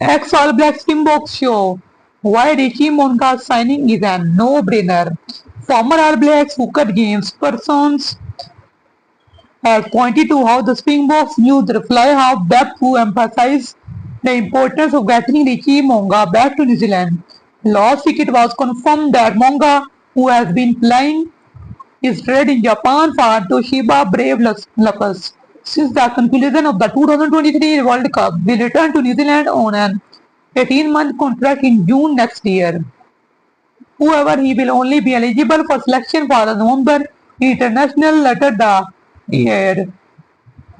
Ex All Black Springbok show why Richie Monga's signing is a no-brainer. Former All Blacks who cut games persons has pointed to how the Springboks used the fly half back to emphasize the importance of getting Richie Monga back to New Zealand. Last week it was confirmed that Monga, who has been playing, is trade in Japan for Toshiba Brave Leopards. Since the conclusion of the 2023 World Cup, will return to New Zealand on an 18-month contract in June next year. However, he will only be eligible for selection for the November international later the year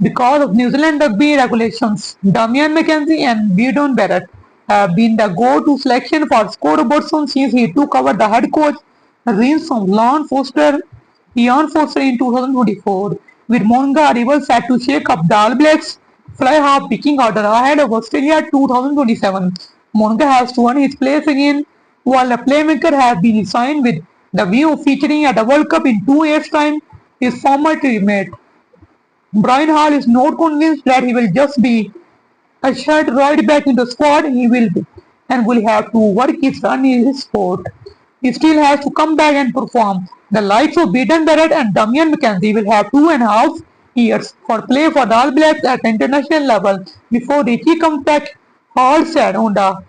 because of New Zealand rugby regulations. Damian McKenzie and Gideon Barrett have been the go-to selection for Scott Robertson since he took over the head coach reins from Ian Foster in 2024. With Monga arrival set to shake up the All Blacks fly half picking order ahead of Australia 2027. Monga has to earn his place again, while the playmaker has been signed with the view of featuring at the World Cup in 2 years' time. His former teammate Brian Hall is not convinced that he will just be ushered right back into the squad. He will have to work his run in his sport. He still has to come back and perform. The likes of Beaton Barrett and Damian McKenzie will have 2.5 years for play for the All Blacks at the international level before Richie comes back, Hall said on the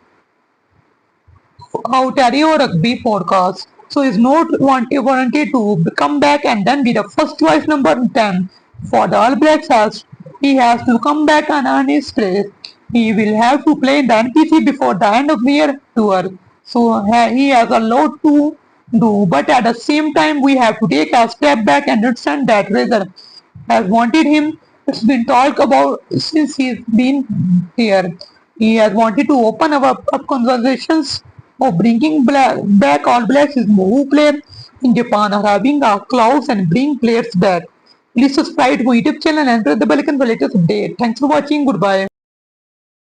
Ontario Rugby podcast. So he's not wanted to come back and then be the first choice number 10 for the All Blacks as he has to come back and earn his place. He will have to play in the NPC before the end of the year tour. So he has a lot to do, but at the same time we have to take a step back and understand that Razor has wanted him. It's been talked about since he's been here. He has wanted to open up conversations of bringing back All Blacks who play in Japan are having a clause and bring players back. Please subscribe to my YouTube channel and press the bell icon for latest update. Thanks for watching. Goodbye.